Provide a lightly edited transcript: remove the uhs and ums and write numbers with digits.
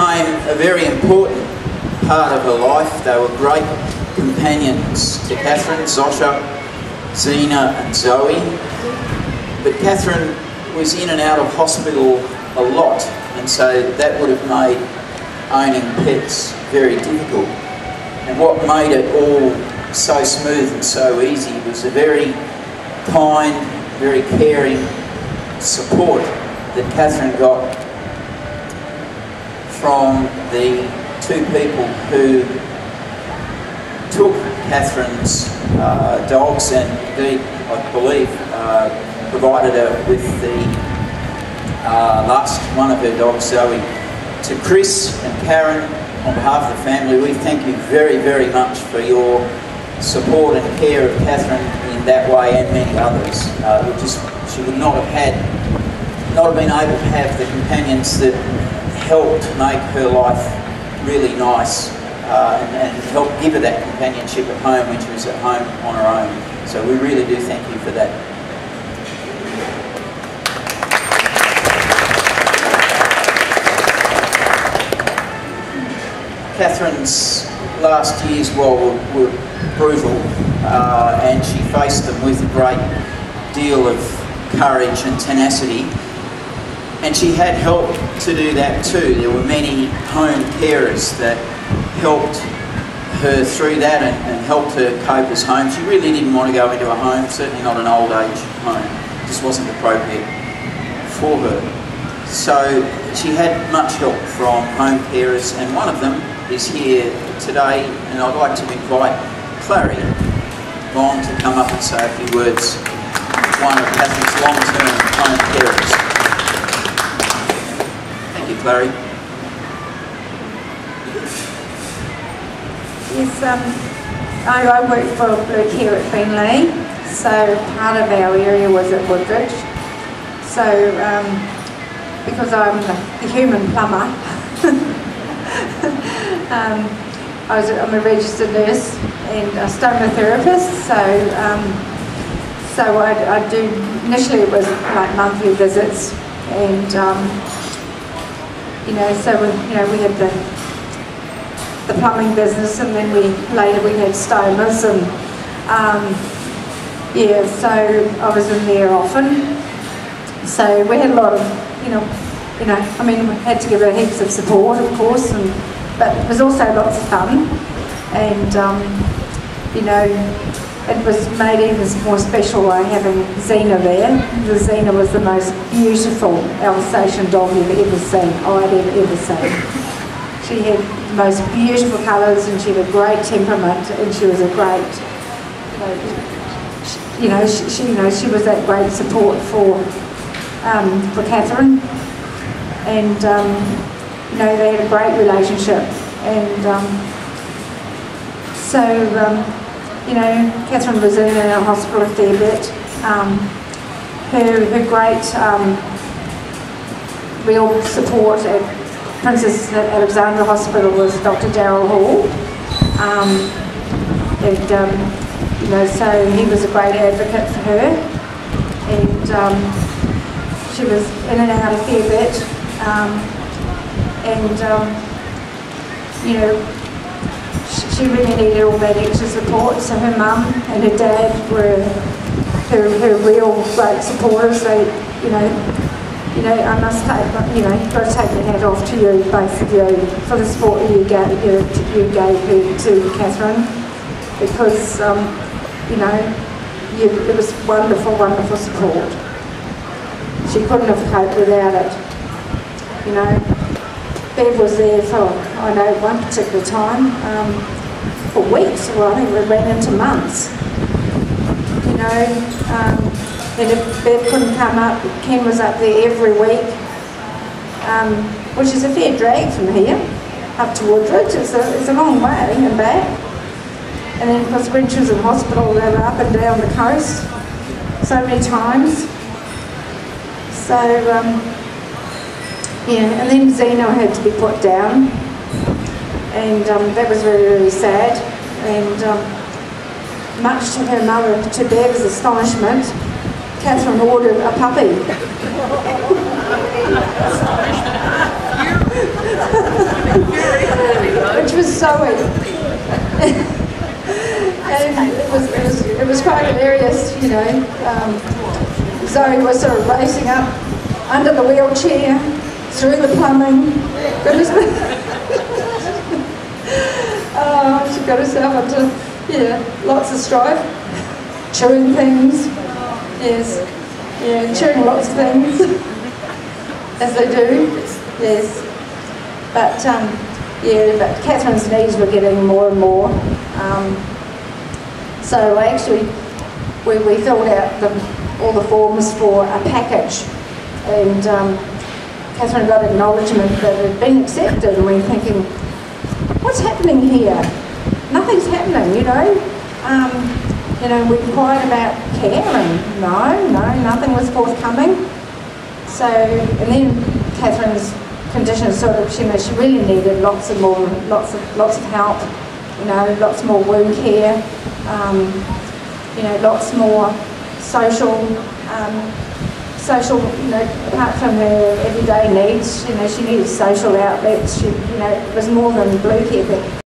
became a very important part of her life. They were great companions to Catherine, Zosha, Zena and Zoe. But Catherine was in and out of hospital a lot, and so that would have made owning pets very difficult. And what made it all so smooth and so easy was a very kind, very caring support that Catherine got from the two people who took Catherine's dogs, and indeed, I believe, provided her with the last one of her dogs, Zoe. To Chris and Karen, on behalf of the family, we thank you very, very much for your support and care of Catherine in that way, and many others. She would not have been able to have the companions that helped make her life really nice and helped give her that companionship at home when she was at home on her own. So we really do thank you for that. Catherine's last years were brutal, and she faced them with a great deal of courage and tenacity, and she had help to do that too. There were many home carers that helped her through that and helped her cope as home. She really didn't want to go into a home, certainly not an old age home. It just wasn't appropriate for her. So she had much help from home carers, and one of them is here today, and I'd like to invite Clary Bond to come up and say a few words. One of Catherine's long-term home carers. Thank you, Clary. Yes, I worked for Blue Care at Beenleigh, so part of our area was at Woodridge. So, because I'm the human plumber, I'm a registered nurse and a stomotherapist, so I do, initially it was like monthly visits, and we had the plumbing business, and then later we had stomas, and so I was in there often. So we had a lot of, I mean, we had to give her heaps of support, of course, but it was also lots of fun, and it was made even more special by having Zena there. Zena was the most beautiful Alsatian dog you've ever seen, I'd ever seen. She had the most beautiful colours, and she had a great temperament, and she was a great, she was that great support for Catherine, and they had a great relationship, and Catherine was in our hospital a fair bit. Her great real support at Princess Alexandra Hospital was Dr. Darryl Hall, so he was a great advocate for her, and she was in and out a fair bit, she really needed all that extra support. So her mum and her dad were her real great supporters. They, I must take, you've got to take the hat off to you, both of you, for the support you gave her to Catherine, because it was wonderful, wonderful support. She couldn't have coped without it. Bev was there for, I know, one particular time, for weeks. Well, I think we ran into months. And if Bev couldn't come up, Ken was up there every week, which is a fair drag from here up to Woodridge. It's a long way and back. And then, of course, when she was in hospital, they were up and down the coast so many times. So, and then Zena had to be put down, and that was very, very sad. And much to her mother, to Bev's astonishment, Catherine ordered a puppy. was quite hilarious, you know. Zoe was sort of racing up under the wheelchair, through the plumbing. Goodness me. Oh, she got herself into, yeah, lots of strife. Chewing things, yes. Yeah, chewing lots of things, as they do, yes. But, yeah, but Catherine's knees were getting more and more. So actually, we filled out all the forms for a package, and Catherine got acknowledgement that it had been accepted, and we're thinking, what's happening here? Nothing's happening, you know. You know, we inquired about care, and no, nothing was forthcoming. So, and then Catherine's condition sort of, she really needed lots of help, you know, lots more wound care, you know, lots more social, you know, apart from her everyday needs, you know, she needed social outlets. She, you know, it was more than blue care, but